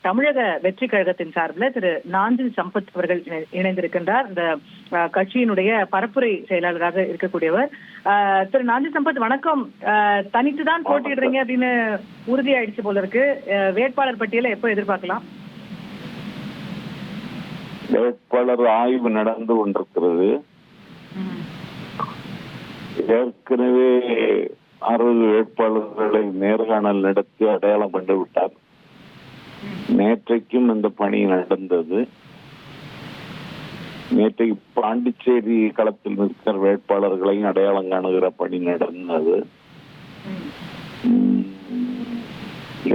தமிழக வெற்றி கழகத்தின் சார்பில் திரு நாஞ்சில் சம்பத் அவர்கள் இணைந்திருக்கின்றார். இந்த கட்சியினுடைய பரப்புரை செயலாளராக இருக்கக்கூடியவர். திரு நாஞ்சில் சம்பத், வணக்கம். தனித்து தான் போட்டியிடுறீங்க அப்படின்னு உறுதியாயிடுச்சு போல இருக்கு. வேட்பாளர் பட்டியலை எப்போ எதிர்பார்க்கலாம்? வேட்பாளர் ஆய்வு நடந்து கொண்டிருக்கிறது. ஏற்கனவே 60 வேட்பாளர்களை நேர்காணல் நடத்தி அடையாளம் கண்டு விட்டார். நேற்றைக்கும் இந்த பணி நடந்தது. நேற்றைக்கு பாண்டிச்சேரி களத்தில் நிற்கிற வேட்பாளர்களையும் அடையாளம் காணுகிற பணி நடந்தது.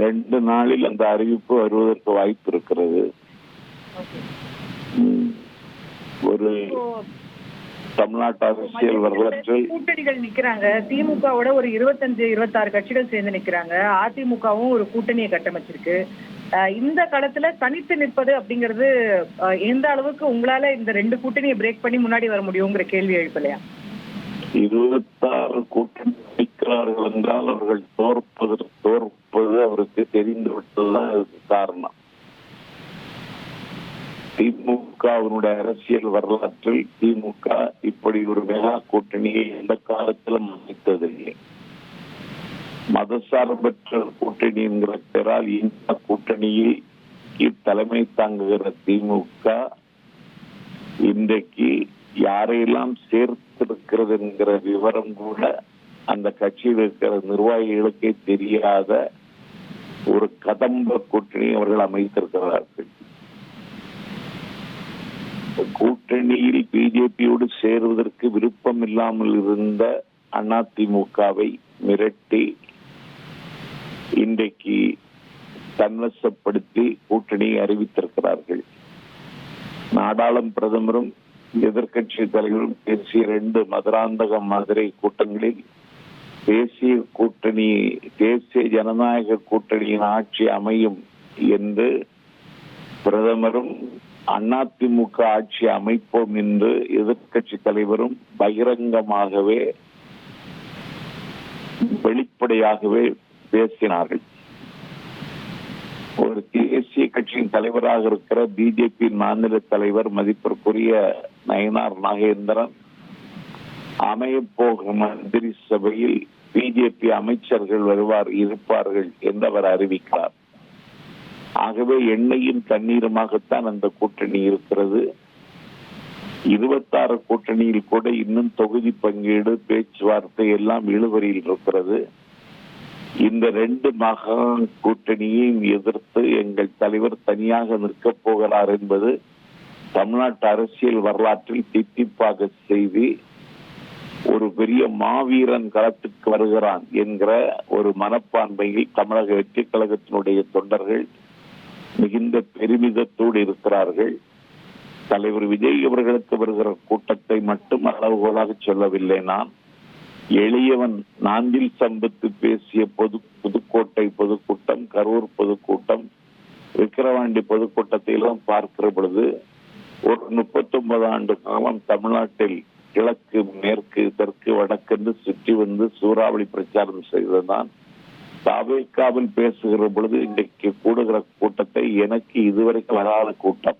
2 நாளில் அந்த அறிவிப்பு வருவதற்கு வாய்ப்பு இருக்கிறது. ஒரு தமிழ்நாட்டு அரசியல் வரலாற்றில் கூட்டணிகள் நிக்கிறாங்க. திமுகவோட ஒரு 25-26 கட்சிகள் சேர்ந்து நிக்கிறாங்க. அதிமுகவும் ஒரு கூட்டணியை கட்டமைச்சிருக்கு. இந்த களத்துல தனித்து நிற்பது அப்படிங்கிறது எந்த அளவுக்கு உங்களால இந்த 2 கூட்டணியை பிரேக் பண்ணி முன்னாடி வர முடியுங்கிற கேள்வி எழுப்பலையா? 26 கூட்டணி நிற்கிறார்கள் என்றால் அவர்கள் தோற்பது அவருக்கு தெரிந்து விட்டதுதான் இதுக்கு காரணம். திமுகவினுடைய அரசியல் வரலாற்றில் திமுக இப்படி ஒரு மெகா கூட்டணியை எந்த காலத்திலும் அமைத்ததில்லை. மதசார்பற்ற கூட்டணி என்கிற பெயரால் இந்த கூட்டணியில் தலைமை தாங்குகிற திமுக இன்றைக்கு யாரையெல்லாம் சேர்த்திருக்கிறது என்கிற விவரம் கூட அந்த கட்சியில் இருக்கிற நிர்வாகிகளுக்கே தெரியாத ஒரு கதம்ப கூட்டணி அவர்கள் அமைத்திருக்கிறார்கள். கூட்டணியில் பிஜேபியோடு சேருவதற்கு விருப்பம் இல்லாமல் இருந்த அதிமுகவை மிரட்டி இன்றைக்கு தன்வசப்படுத்தி கூட்டணியை அறிவித்திருக்கிறார்கள். நாடாளும் பிரதமரும் எதிர்கட்சி தலைவரும் பேசிய 2 மதுராந்தக மதுரை கூட்டங்களில் தேசிய ஜனநாயக கூட்டணியின் ஆட்சி அமையும் என்று பிரதமரும் அதிமுக ஆட்சி அமைப்போம் என்று எதிர்கட்சி தலைவரும் பகிரங்கமாகவே வெளிப்படையாகவே பேசினார்கள். ஒரு தேசிய கட்சியின் தலைவராக இருக்கிற பிஜேபி மாநில தலைவர் மதிப்பிற்குரிய நயினார் நாகேந்திரன் அமையப்போகும் மந்திரி சபையில் பிஜேபி அமைச்சர்கள் இருப்பார்கள் என்று அவர் அறிவிக்கிறார். ஆகவே எண்ணெயும் தண்ணீருமாகத்தான் அந்த கூட்டணி இருக்கிறது. 26 கூட்டணியில் கூட இன்னும் தொகுதி பங்கீடு பேச்சுவார்த்தை எல்லாம் இழுபறியில் இருக்கிறது. இந்த 2 மகா கூட்டணியையும் எதிர்த்து எங்கள் தலைவர் தனியாக நிற்கப் போகிறார் என்பது தமிழ்நாட்டு அரசியல் வரலாற்றில் தித்திப்பாக செய்தி. ஒரு பெரிய மாவீரன் களத்துக்கு வருகிறான் என்கிற ஒரு மனப்பான்மையில் தமிழக வெற்றி கழகத்தினுடைய தொண்டர்கள் மிகுந்த பெருமிதத்தோடு இருக்கிறார்கள். தலைவர் விஜய் அவர்களுக்கு வருகிற கூட்டத்தை மட்டும் அளவுகோலாக சொல்லவில்லை. நான் எளியவன் நாஞ்சில் சம்பத்து பேசிய புதுக்கோட்டை பொதுக்கூட்டம், கரூர் பொதுக்கூட்டம், விக்கிரவாண்டி பொதுக்கூட்டத்திலும் பார்க்கிற பொழுது ஒரு 39 ஆண்டு காலம் தமிழ்நாட்டில் கிழக்கு மேற்கு தெற்கு வடக்கென்று சுற்றி வந்து சூறாவளி பிரச்சாரம் செய்ததான் தாவேக்காவில் பேசுகிற பொழுது இன்றைக்கு கூடுகிற கூட்டத்தை எனக்கு இதுவரைக்கும் வராத கூட்டம்.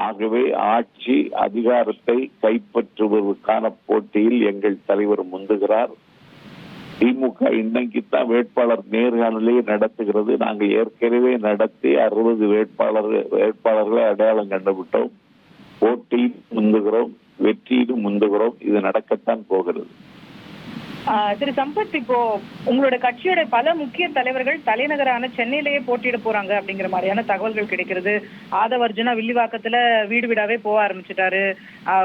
ஆகவே ஆட்சி அதிகாரத்தை கைப்பற்றுவதற்கான போட்டியில் எங்கள் தலைவர் முந்துகிறார். திமுக இன்னைக்குத்தான் வேட்பாளர் நேர்காணலே நடத்துகிறது. நாங்கள் ஏற்கனவே நடத்தி 60 வேட்பாளர்களை அடையாளம் கண்டுவிட்டோம். போட்டியில் முந்துகிறோம், வெற்றியிலும் முந்துகிறோம். இது நடக்கத்தான் போகிறது. திரு சம்பத், இப்போ உங்களோட கட்சியோட பல முக்கிய தலைவர்கள் தலைநகரான சென்னையிலேயே போட்டியிட போறாங்க அப்படிங்கிற மாதிரியான தகவல்கள் கிடைக்கிறது. ஆதவ அர்ஜுனா வில்லிவாக்கத்துல வீடு வீடாவே போக ஆரம்பிச்சுட்டாரு.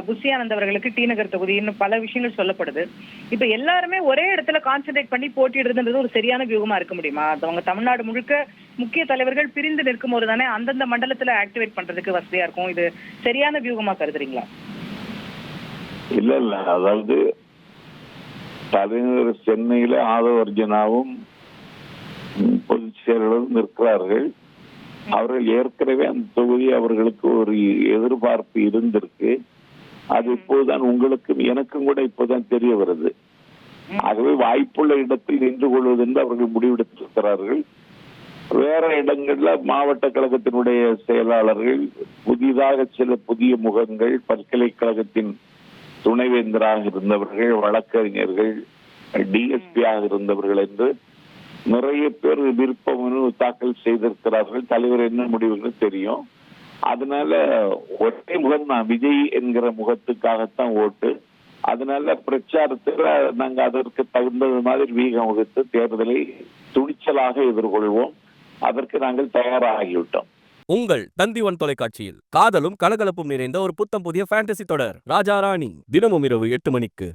புஷியானந்த் அவர்களுக்கு டி நகர் தொகுதி, இன்னும் பல விஷயங்கள் சொல்லப்படுது. இப்ப எல்லாருமே ஒரே இடத்துல கான்சென்ட்ரேட் பண்ணி போட்டியிடுறதுன்றது ஒரு சரியான வியூகமா இருக்க முடியுமா? அவங்க தமிழ்நாடு முழுக்க முக்கிய தலைவர்கள் பிரிந்து நிற்கும் போது தானே அந்தந்த மண்டலத்துல ஆக்டிவேட் பண்றதுக்கு வசதியா இருக்கும். இது சரியான வியூகமா கருதுறீங்களா? இல்ல, அதாவது தலைநகர் சென்னையில ஆதவ அர்ஜுனாவும் பொதுச் செயலாளரும் நிற்கிறார்கள். அவர்கள் ஏற்கனவே அந்த தொகுதி அவர்களுக்கு ஒரு எதிர்பார்ப்பு இருந்திருக்கு. அது இப்போதுதான் உங்களுக்கும் எனக்கும் கூட இப்போதான் தெரிய வருது. ஆகவே வாய்ப்புள்ள இடத்தில் நின்று கொள்வது என்று அவர்கள் முடிவெடுத்திருக்கிறார்கள். வேற இடங்கள்ல மாவட்ட கழகத்தினுடைய செயலாளர்கள், புதிதாக சில புதிய முகங்கள், பல்கலைக்கழகத்தின் துணைவேந்தராக இருந்தவர்கள், வழக்கறிஞர்கள், டிஎஸ்பியாக இருந்தவர்கள் என்று நிறைய பேர் விருப்ப மனு தாக்கல் செய்திருக்கிறார்கள். தலைவர் என்ன முடிவுகள் தெரியும். அதனால ஒரே முகம் தான், விஜய் என்கிற முகத்துக்காகத்தான் ஓட்டு. அதனால பிரச்சாரத்துல நாங்க அதற்கு தகுந்தது மாதிரி வீகம் வகுத்து தேர்தலை துணிச்சலாக எதிர்கொள்வோம். அதற்கு நாங்கள் தயாராகிவிட்டோம். உங்கள் தந்தி1 தொலைக்காட்சியில் காதலும் கலகலப்பும் நிறைந்த ஒரு புத்தம் புதிய ஃபேண்டசி தொடர் ராஜா ராணி தினமும் இரவு 8 மணிக்கு.